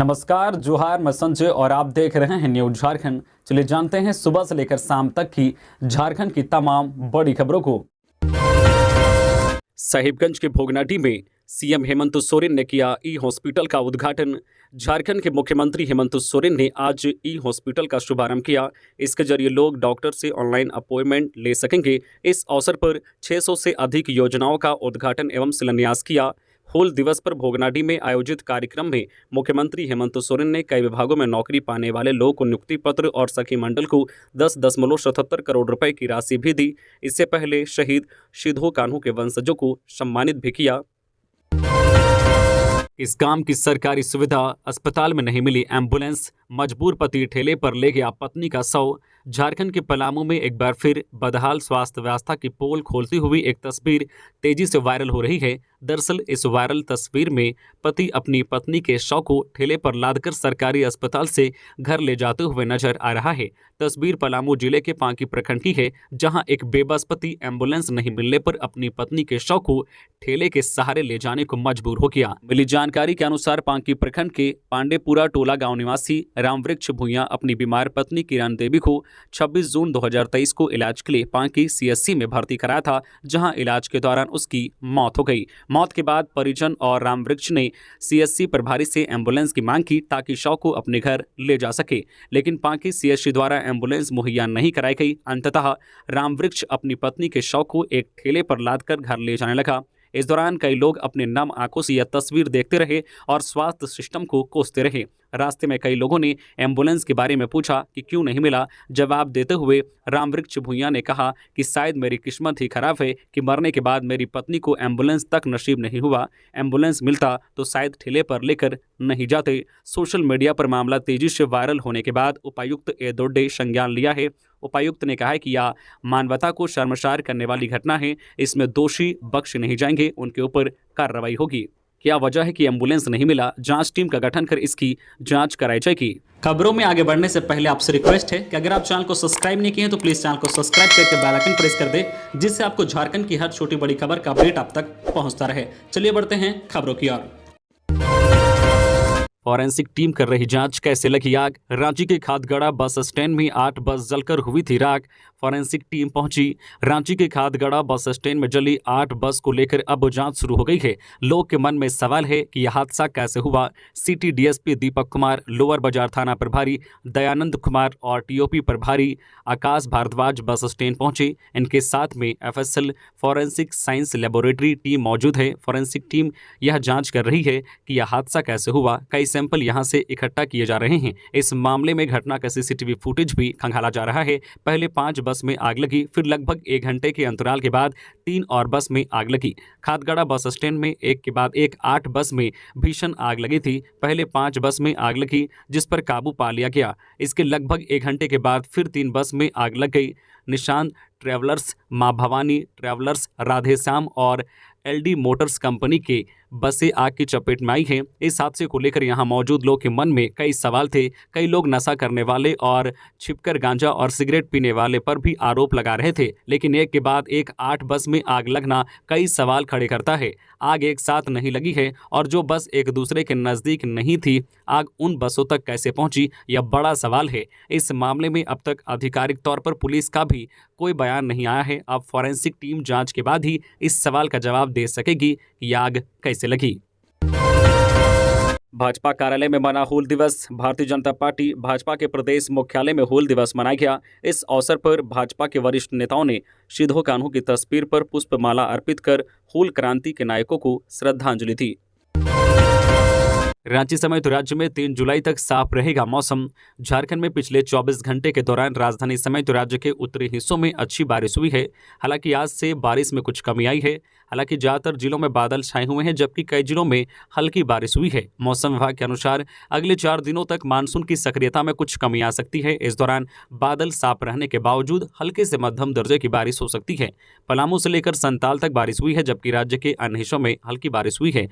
नमस्कार, जोहार, मैं संजय और आप देख रहे हैं न्यूज झारखंड। चलिए जानते हैं सुबह से लेकर शाम तक की झारखंड की तमाम बड़ी खबरों को। साहिबगंज के भोगनाडी में सीएम हेमंत सोरेन ने किया ई हॉस्पिटल का उद्घाटन। झारखंड के मुख्यमंत्री हेमंत सोरेन ने आज ई हॉस्पिटल का शुभारंभ किया। इसके जरिए लोग डॉक्टर से ऑनलाइन अपॉइंटमेंट ले सकेंगे। इस अवसर पर 600 से अधिक योजनाओं का उद्घाटन एवं शिलान्यास किया। हूल दिवस पर भोगनाडी में आयोजित कार्यक्रम में मुख्यमंत्री हेमंत सोरेन ने कई विभागों में नौकरी पाने वाले लोगों को नियुक्ति पत्र और सखी मंडल को 10.77 करोड़ रुपए की राशि भी दी। इससे पहले शहीद सिद्धू कान्हू के वंशजों को सम्मानित भी किया। इस काम की सरकारी सुविधा, अस्पताल में नहीं मिली एम्बुलेंस, मजबूर पति ठेले पर ले गया पत्नी का शव। झारखंड के पलामू में एक बार फिर बदहाल स्वास्थ्य व्यवस्था की पोल खोलती हुई एक तस्वीर तेजी से वायरल हो रही है। दरअसल इस वायरल तस्वीर में पति अपनी पत्नी के शव को ठेले पर लादकर सरकारी अस्पताल से घर ले जाते हुए नजर आ रहा है। तस्वीर पलामू जिले के पांकी प्रखंड की है, जहां एक बेबस पति एम्बुलेंस नहीं मिलने पर अपनी पत्नी के शव को ठेले के सहारे ले जाने को मजबूर हो गया। मिली जानकारी के अनुसार पांकी प्रखंड के पांडेपुरा टोला गांव निवासी रामवृक्ष भुइयां अपनी बीमार पत्नी किरण देवी को 26 जून 2023 को इलाज के लिए पांकी सीएससी में भर्ती कराया था, जहां इलाज के दौरान उसकी मौत हो गई। मौत के बाद परिजन और रामवृक्ष ने सीएससी प्रभारी से एम्बुलेंस की मांग की ताकि शव को अपने घर ले जा सके, लेकिन पांकी सीएससी द्वारा एम्बुलेंस मुहैया नहीं कराई गई। अंततः रामवृक्ष अपनी पत्नी के शव को एक ठेले पर लादकर घर ले जाने लगा। इस दौरान कई लोग अपने नम आंखों से यह तस्वीर देखते रहे और स्वास्थ्य सिस्टम को कोसते रहे। रास्ते में कई लोगों ने एम्बुलेंस के बारे में पूछा कि क्यों नहीं मिला। जवाब देते हुए रामवृक्ष भुइयां ने कहा कि शायद मेरी किस्मत ही खराब है कि मरने के बाद मेरी पत्नी को एम्बुलेंस तक नसीब नहीं हुआ। एम्बुलेंस मिलता तो शायद ठेले पर लेकर नहीं जाते। सोशल मीडिया पर मामला तेजी से वायरल होने के बाद उपायुक्त ए दोड्डे संज्ञान लिया है। उपायुक्त ने कहा है कि यह मानवता को शर्मसार करने वाली घटना है, इसमें दोषी बख्शे नहीं जाएंगे, उनके ऊपर कार्रवाई होगी। क्या वजह है कि एम्बुलेंस नहीं मिला? जांच टीम का गठन कर इसकी जांच कराई जाएगी। खबरों में आगे बढ़ने से पहले आपसे रिक्वेस्ट है कि अगर आप चैनल को सब्सक्राइब नहीं किए हैं तो प्लीज चैनल को सब्सक्राइब करके बेल आइकन प्रेस कर दे, जिससे आपको झारखंड की हर छोटी बड़ी खबर का अपडेट आप तक पहुंचता रहे। चलिए बढ़ते हैं खबरों की ओर। फॉरेंसिक टीम कर रही जांच, कैसे लगी आग? रांची के खादगड़ा बस स्टैंड में 8 बस जलकर हुई थी राख। फॉरेंसिक टीम पहुंची। रांची के खादगड़ा बस स्टैंड में जली 8 बस को लेकर अब जांच शुरू हो गई है। लोग के मन में सवाल है कि यह हादसा कैसे हुआ। City DSP Deepak Kumar, lower बाजार थाना प्रभारी दयानंद कुमार और टीओपी प्रभारी आकाश भारद्वाज बस स्टैंड पहुंचे। इनके साथ में FSL forensic science laboratory team मौजूद है। फॉरेंसिक टीम यह जांच कर रही है कि यह हादसा कैसे हुआ। कई सैंपल यहां से इकट्ठा किए जा रहे हैं। इस मामले में घटना का सीसीटीवी फुटेज भी खंगाला जा रहा है। पहले 5 बस में आग लगी, फिर लगभग 1 घंटे के अंतराल के बाद 3 और बस में आग लगी। खादगड़ा बस स्टैंड में एक के बाद एक 8 बस में भीषण आग लगी थी। पहले 5 बस में आग लगी, जिस पर काबू पा लिया गया। इसके लगभग 1 घंटे के बाद फिर 3 बस में आग लग गई। निशांत ट्रैवलर्स, मां भवानी ट्रैवलर्स, राधेश्याम और एलडी मोटर्स कंपनी के बसें आग की चपेट में आई हैं। इस हादसे को लेकर यहां मौजूद लोगों के मन में कई सवाल थे। कई लोग नशा करने वाले और छिपकर गांजा और सिगरेट पीने वाले पर भी आरोप लगा रहे थे, लेकिन एक के बाद एक 8 बस में आग लगना कई सवाल खड़े करता है। आग एक साथ नहीं लगी है और जो बस एक दूसरे के नज़दीक नहीं थी, आग उन बसों तक कैसे पहुंची, यह बड़ा सवाल है। इस मामले में अब तक आधिकारिक तौर पर पुलिस का भी कोई बयान नहीं आया है। अब फॉरेंसिक टीम जांच के बाद ही इस सवाल का जवाब दे सकेगी कि आग कैसे लगी। भाजपा कार्यालय में मना हूल दिवस। भारतीय जनता पार्टी भाजपा के प्रदेश मुख्यालय में हूल दिवस मनाया गया। इस अवसर पर भाजपा के वरिष्ठ नेताओं ने सिद्धू कान्हू की तस्वीर पर पुष्पमाला अर्पित कर हूल क्रांति के नायकों को श्रद्धांजलि दी। रांची समेत राज्य में 3 जुलाई तक साफ रहेगा मौसम। झारखंड में पिछले 24 घंटे के दौरान राजधानी समेत राज्य के उत्तरी हिस्सों में अच्छी बारिश हुई है। हालांकि आज से बारिश में कुछ कमी आई है। हालांकि ज्यादातर जिलों में बादल छाए हुए हैं, जबकि कई जिलों में हल्की बारिश हुई है। मौसम विभाग के अनुसार अगले 4 दिनों तक मानसून की सक्रियता में कुछ कमी आ सकती है। इस दौरान बादल साफ रहने के बावजूद हल्के से मध्यम दर्जे की बारिश हो सकती है। पलामू से लेकर संताल तक बारिश हुई है, जबकि राज्य के अन्य हिस्सों में हल्की बारिश हुई है।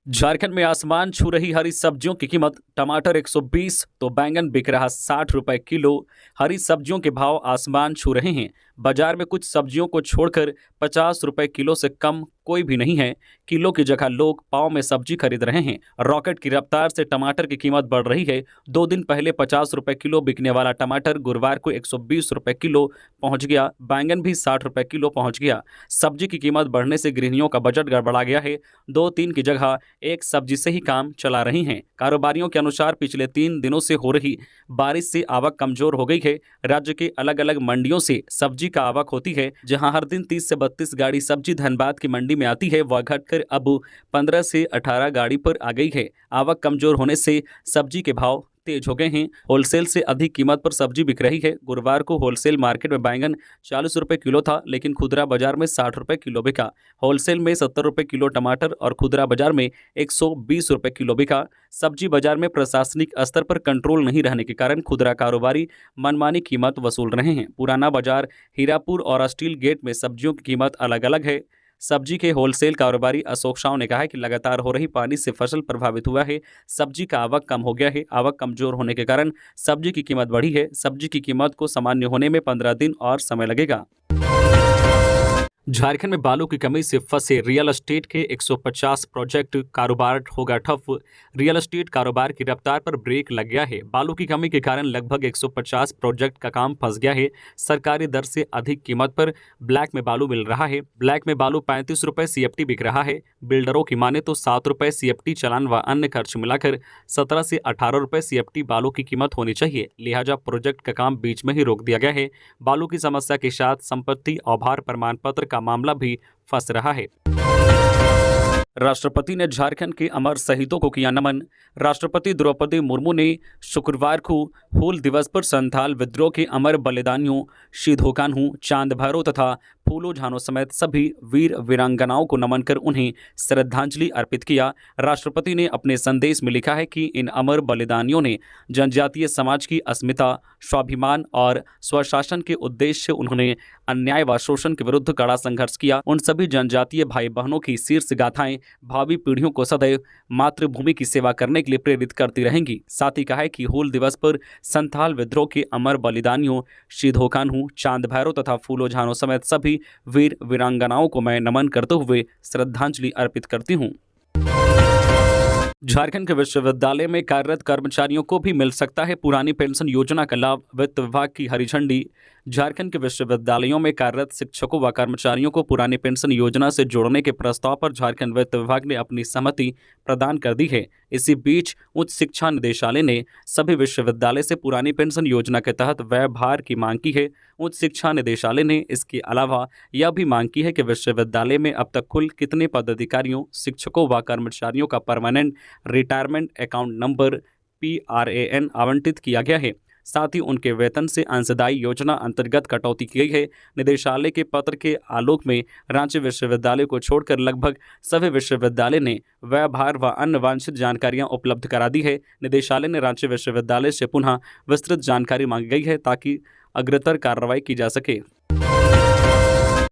झारखंड में आसमान छू रही हरी सब्जियों की कीमत। टमाटर 120 तो बैंगन बिक रहा 60 रुपए किलो। हरी सब्जियों के भाव आसमान छू रहे हैं। बाजार में कुछ सब्जियों को छोड़कर 50 रुपए किलो से कम कोई भी नहीं है। किलो की जगह लोग पाव में सब्जी खरीद रहे हैं। रॉकेट की रफ्तार से टमाटर की कीमत बढ़ रही है। 2 दिन पहले 50 रुपए किलो बिकने वाला टमाटर गुरुवार को 120 रुपए किलो पहुंच गया। बैंगन भी 60 रुपए किलो पहुंच गया। सब्जी की कीमत बढ़ने से गृहिणियों का बजट गड़बड़ा गया है। 2-3 की जगह एक सब्जी से ही काम चला रही हैं। कारोबारियों के अनुसार पिछले 3 दिनों से हो रही बारिश से आवक कमजोर हो गई है। राज्य के अलग अलग मंडियों से सब्जी का आवक होती है। जहां हर दिन 30 से 32 गाड़ी सब्जी धनबाद की मंडी में आती है, वह घटकर अब 15 से 18 गाड़ी पर आ गई है। आवक कमजोर होने से सब्जी के भाव तेज हो गए हैं। होलसेल से अधिक कीमत पर सब्जी बिक रही है। गुरुवार को होलसेल मार्केट में बैंगन 40 रुपए किलो था, लेकिन खुदरा बाजार में 60 रुपए किलो बिका। होलसेल में 70 रुपए किलो टमाटर और खुदरा बाजार में 120 रुपए किलो बिका। सब्जी बाजार में प्रशासनिक स्तर पर कंट्रोल नहीं रहने के कारण खुदरा कारोबारी मनमानी कीमत वसूल रहे हैं। पुराना बाजार, हीरापुर और स्टील गेट में सब्जियों की कीमत अलग अलग है। सब्जी के होलसेल कारोबारी अशोक शाह ने कहा है कि लगातार हो रही पानी से फसल प्रभावित हुआ है। सब्जी का आवक कम हो गया है। आवक कमजोर होने के कारण सब्जी की कीमत बढ़ी है। सब्जी की कीमत को सामान्य होने में 15 दिन और समय लगेगा। झारखंड में बालू की कमी से फंसे रियल एस्टेट के 150 प्रोजेक्ट, कारोबार होगा ठप। रियल एस्टेट कारोबार की रफ्तार पर ब्रेक लग गया है। बालू की कमी के कारण लगभग 150 प्रोजेक्ट का काम फंस गया है। सरकारी दर से अधिक कीमत पर ब्लैक में बालू मिल रहा है। ब्लैक में बालू 35 रुपए CFT बिक रहा है। बिल्डरों की माने तो 7 रुपए CFT चालान व अन्य खर्च मिलाकर 17 से 18 रुपए CFT बालू की कीमत होनी चाहिए। लिहाजा प्रोजेक्ट का काम बीच में ही रोक दिया गया है। बालू की समस्या के साथ संपत्ति आभार प्रमाण पत्र का मामला भी फंस रहा है। राष्ट्रपति ने झारखंड के अमर शहीदों को किया नमन। राष्ट्रपति द्रौपदी मुर्मू ने शुक्रवार को हूल दिवस पर संथाल विद्रोह के अमर बलिदानियों शहीदों कान्हू, चांद भैरव तथा फूलो झानो समेत सभी वीर वीरांगनाओं को नमन कर उन्हें श्रद्धांजलि अर्पित किया। राष्ट्रपति ने अपने संदेश में लिखा है कि इन अमर बलिदानियों ने जनजातीय समाज की अस्मिता, स्वाभिमान और स्वशासन के उद्देश्य से उन्होंने अन्याय व शोषण के विरुद्ध कड़ा संघर्ष किया। उन सभी जनजातीय भाई बहनों की शीर्ष गाथाएं भावी पीढ़ियों को सदैव मातृभूमि की सेवा करने के लिए प्रेरित करती रहेंगी। साथ ही कहा है कि हूल दिवस पर संथाल विद्रोह के अमर बलिदानियों शहीदों कान्हू, चांद भैरव तथा फूलो झानो समेत सभी वीर वीरांगनाओं को मैं नमन करते हुए श्रद्धांजलि अर्पित करती हूँ। झारखंड के विश्वविद्यालय में कार्यरत कर्मचारियों को भी मिल सकता है पुरानी पेंशन योजना का लाभ, वित्त विभाग की हरी झंडी। झारखंड के विश्वविद्यालयों में कार्यरत शिक्षकों व कर्मचारियों को पुरानी पेंशन योजना से जोड़ने के प्रस्ताव पर झारखंड वित्त विभाग ने अपनी सहमति प्रदान कर दी है। इसी बीच उच्च शिक्षा निदेशालय ने सभी विश्वविद्यालय से पुरानी पेंशन योजना के तहत व्यय भार की मांग की है। उच्च शिक्षा निदेशालय ने इसके अलावा यह भी मांग की है कि विश्वविद्यालय में अब तक कुल कितने पदाधिकारियों, शिक्षकों व कर्मचारियों का permanent retirement account number PRAN आवंटित किया गया है। साथ ही उनके वेतन से अंशदायी योजना अंतर्गत कटौती की गई है। निदेशालय के पत्र के आलोक में रांची विश्वविद्यालय को छोड़कर लगभग सभी विश्वविद्यालय ने व्यय भार व अन्य वांछित जानकारियां उपलब्ध करा दी है। निदेशालय ने रांची विश्वविद्यालय से पुनः विस्तृत जानकारी मांगी गई है ताकि अग्रतर कार्रवाई की जा सके।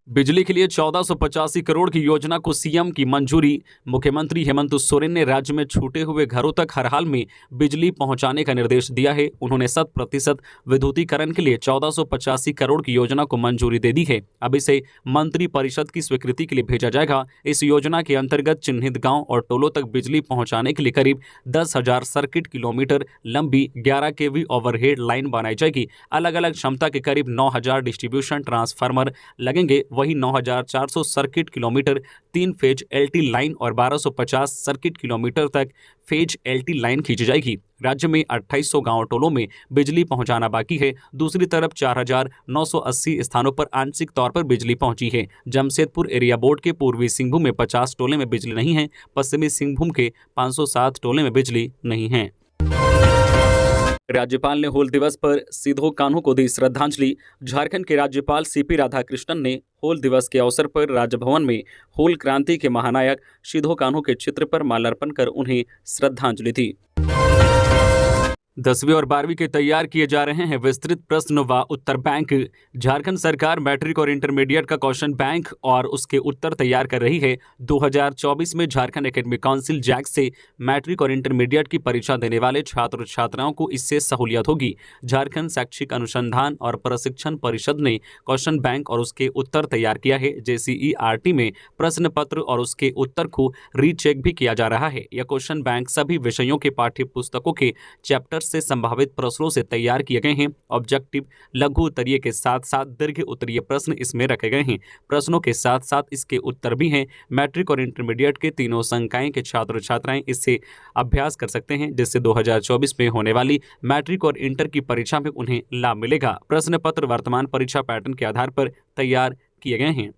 बिजली के लिए 1485 करोड़ की योजना को सीएम की मंजूरी। मुख्यमंत्री हेमंत सोरेन ने राज्य में छूटे हुए घरों तक हर हाल में बिजली पहुंचाने का निर्देश दिया है। उन्होंने 100% विद्युतीकरण के लिए 1485 करोड़ की योजना को मंजूरी दे दी है। अब इसे मंत्री परिषद की स्वीकृति के लिए भेजा जाएगा। इस योजना के अंतर्गत चिन्हित गाँव और टोलों तक बिजली पहुँचाने के लिए करीब 10,000 सर्किट किलोमीटर लंबी 11 kV ओवरहेड लाइन बनाई जाएगी। अलग अलग क्षमता के करीब 9,000 डिस्ट्रीब्यूशन ट्रांसफार्मर लगेंगे। वही 9,400 circuit kilometre 3 phase LT line और 1250 सर्किट किलोमीटर तक फेज LT लाइन खींची जाएगी। राज्य में 2800 गांव टोलों में बिजली पहुंचाना बाकी है। दूसरी तरफ 4,980 स्थानों पर आंशिक तौर पर बिजली पहुंची है। जमशेदपुर एरिया बोर्ड के पूर्वी सिंहभूम में 50 टोले में बिजली नहीं है। पश्चिमी सिंहभूम के 507 टोले में बिजली नहीं है। राज्यपाल ने हूल दिवस पर शहीदों कान्हू को दी श्रद्धांजलि। झारखंड के राज्यपाल CP राधाकृष्णन ने हूल दिवस के अवसर पर राजभवन में हूल क्रांति के महानायक शहीदों कान्हू के चित्र पर माल्यार्पण कर उन्हें श्रद्धांजलि दी। 10वीं और 12वीं के तैयार किए जा रहे हैं विस्तृत प्रश्न व उत्तर बैंक। झारखंड सरकार मैट्रिक और इंटरमीडिएट का क्वेश्चन बैंक और उसके उत्तर तैयार कर रही है। 2024 में झारखंड एकेडमिक काउंसिल जैक से मैट्रिक और इंटरमीडिएट की परीक्षा देने वाले छात्र छात्राओं को इससे सहूलियत होगी। झारखंड शैक्षिक अनुसंधान और प्रशिक्षण परिषद ने क्वेश्चन बैंक और उसके उत्तर तैयार किया है। JCERT में प्रश्न पत्र और उसके उत्तर को रीचेक भी किया जा रहा है। यह क्वेश्चन बैंक सभी विषयों के पाठ्य पुस्तकों के चैप्टर से संभावित प्रश्नों से तैयार किए गए हैं। ऑब्जेक्टिव लघु उत्तरीय के साथ साथ दीर्घ उत्तरीय प्रश्न इसमें रखे गए हैं। प्रश्नों के साथ साथ इसके उत्तर भी हैं। मैट्रिक और इंटरमीडिएट के तीनों संकाय के छात्र छात्राएं इससे अभ्यास कर सकते हैं, जिससे 2024 में होने वाली मैट्रिक और इंटर की परीक्षा में उन्हें लाभ मिलेगा। प्रश्न पत्र वर्तमान परीक्षा पैटर्न के आधार पर तैयार किए गए हैं।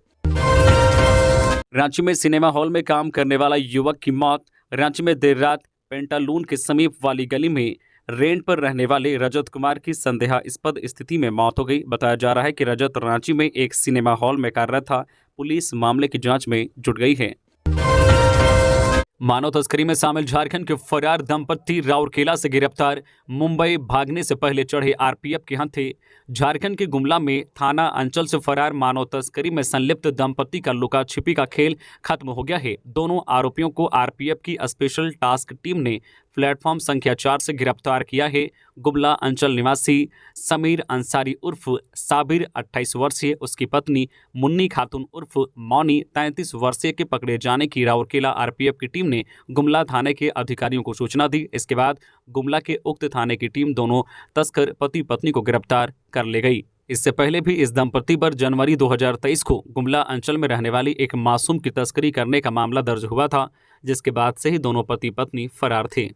रांची में सिनेमा हॉल में काम करने वाला युवक की मौत। रांची में देर रात पेंटालून के समीप वाली गली में रेंट पर रहने वाले रजत कुमार की संदेहास्पद स्थिति में मौत हो गई। बताया जा रहा है कि रजत रांची में एक सिनेमा हॉल में कार्यरत था। पुलिस मामले की जांच में जुट गई है। मानव तस्करी में शामिल झारखंड के फरार दंपत्ति राउरकेला से गिरफ्तार। मुंबई भागने से पहले चढ़े RPF के हाथे। झारखंड के गुमला में थाना अंचल से फरार मानव तस्करी में संलिप्त दंपत्ति का लुका छिपी का खेल खत्म हो गया है। दोनों आरोपियों को RPF की स्पेशल टास्क टीम ने प्लेटफॉर्म संख्या 4 से गिरफ्तार किया है। गुमला अंचल निवासी समीर अंसारी उर्फ साबिर 28 वर्षीय, उसकी पत्नी मुन्नी खातून उर्फ मौनी 33 वर्षीय के पकड़े जाने की राउरकेला RPF की टीम ने गुमला थाने के अधिकारियों को सूचना दी। इसके बाद गुमला के उक्त थाने की टीम दोनों तस्कर पति पत्नी को गिरफ्तार कर ले गई। इससे पहले भी इस दंपत्ति पर जनवरी 2023 को गुमला अंचल में रहने वाली एक मासूम की तस्करी करने का मामला दर्ज हुआ था, जिसके बाद से ही दोनों पति पत्नी फरार थे।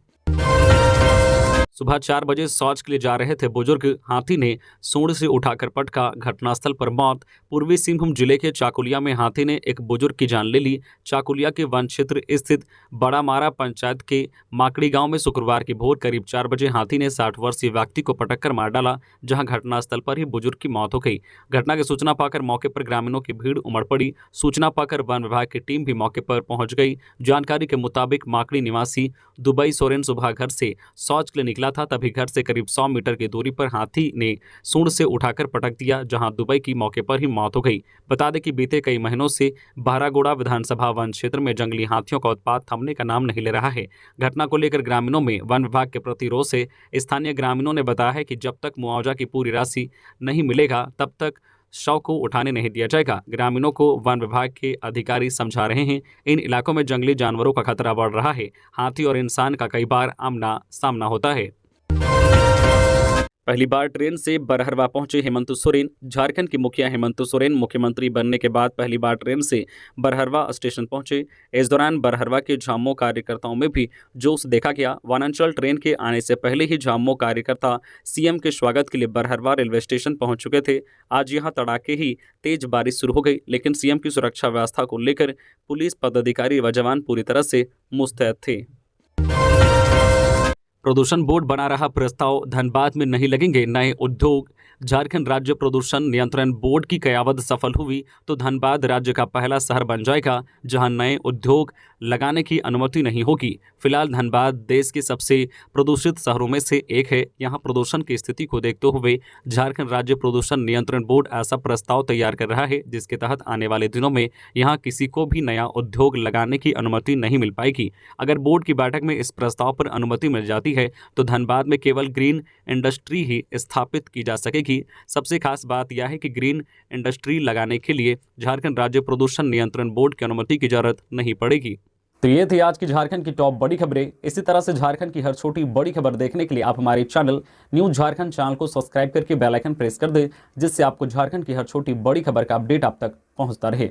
सुबह 4 बजे शौच के लिए जा रहे थे बुजुर्ग, हाथी ने सूंड से उठाकर पटका, घटनास्थल पर मौत। पूर्वी सिंहभूम जिले के चाकुलिया में हाथी ने एक बुजुर्ग की जान ले ली। चाकुलिया के वन क्षेत्र स्थित बड़ा मारा पंचायत के माकड़ी गांव में शुक्रवार की भोर करीब 4 बजे हाथी ने 60 वर्षीय व्यक्ति को पटककर मार डाला, जहां घटनास्थल पर ही बुजुर्ग की मौत हो गई। घटना की सूचना पाकर मौके पर ग्रामीणों की भीड़ उमड़ पड़ी। सूचना पाकर वन विभाग की टीम भी मौके पर पहुंच गई। जानकारी के मुताबिक माकड़ी निवासी दुबई सोरेन सुबह घर से शौच के लिए निकला था, तभी घर से करीब 100 मीटर की दूरी पर हाथी ने सूंड से उठाकर पटक दिया, जहां दुबई की मौके पर ही मौत हो गई। बता दें कि बीते कई महीनों से बहरागोड़ा विधानसभा वन क्षेत्र में जंगली हाथियों का उत्पात थमने का नाम नहीं ले रहा है। घटना को लेकर ग्रामीणों में वन विभाग के प्रति रोष है। स्थानीय ग्रामीणों ने बताया है कि जब तक मुआवजा की पूरी राशि नहीं मिलेगा तब तक शव को उठाने नहीं दिया जाएगा। ग्रामीणों को वन विभाग के अधिकारी समझा रहे हैं। इन इलाकों में जंगली जानवरों का खतरा बढ़ रहा है। हाथी और इंसान का कई बार आमना सामना होता है। पहली बार ट्रेन से बरहरवा पहुंचे हेमंत सोरेन। झारखंड की मुखिया हेमंत सोरेन मुख्यमंत्री बनने के बाद पहली बार ट्रेन से बरहरवा स्टेशन पहुंचे। इस दौरान बरहरवा के झामुमो कार्यकर्ताओं में भी जोश देखा गया। वनांचल ट्रेन के आने से पहले ही झामुमो कार्यकर्ता CM के स्वागत के लिए बरहरवा रेलवे स्टेशन पहुंच चुके थे। आज यहां तड़ाके ही तेज बारिश शुरू हो गई, लेकिन CM की सुरक्षा व्यवस्था को लेकर पुलिस पदाधिकारी व जवान पूरी तरह से मुस्तैद थे। प्रदूषण बोर्ड बना रहा प्रस्ताव, धनबाद में नहीं लगेंगे नए उद्योग। झारखंड राज्य प्रदूषण नियंत्रण बोर्ड की कयावत सफल हुई तो धनबाद राज्य का पहला शहर बन जाएगा जहां नए उद्योग लगाने की अनुमति नहीं होगी। फिलहाल धनबाद देश के सबसे प्रदूषित शहरों में से एक है। यहां प्रदूषण की स्थिति को देखते हुए झारखंड राज्य प्रदूषण नियंत्रण बोर्ड ऐसा प्रस्ताव तैयार कर रहा है, जिसके तहत आने वाले दिनों में यहां किसी को भी नया उद्योग लगाने की अनुमति नहीं मिल पाएगी। अगर बोर्ड की बैठक में इस प्रस्ताव पर अनुमति मिल जाती है तो धनबाद में केवल ग्रीन इंडस्ट्री ही स्थापित की जा सकेगी। सबसे खास बात यह है कि ग्रीन इंडस्ट्री लगाने के लिए झारखंड राज्य प्रदूषण नियंत्रण बोर्ड की अनुमति की जरूरत नहीं पड़ेगी। तो ये थी आज की झारखंड की टॉप बड़ी खबरें। इसी तरह से झारखंड की हर छोटी बड़ी खबर देखने के लिए आप हमारे चैनल न्यूज़ झारखंड चैनल को सब्सक्राइब करके बेल आइकन प्रेस कर दें, जिससे आपको झारखंड की हर छोटी बड़ी खबर का अपडेट आप तक पहुंचता रहे।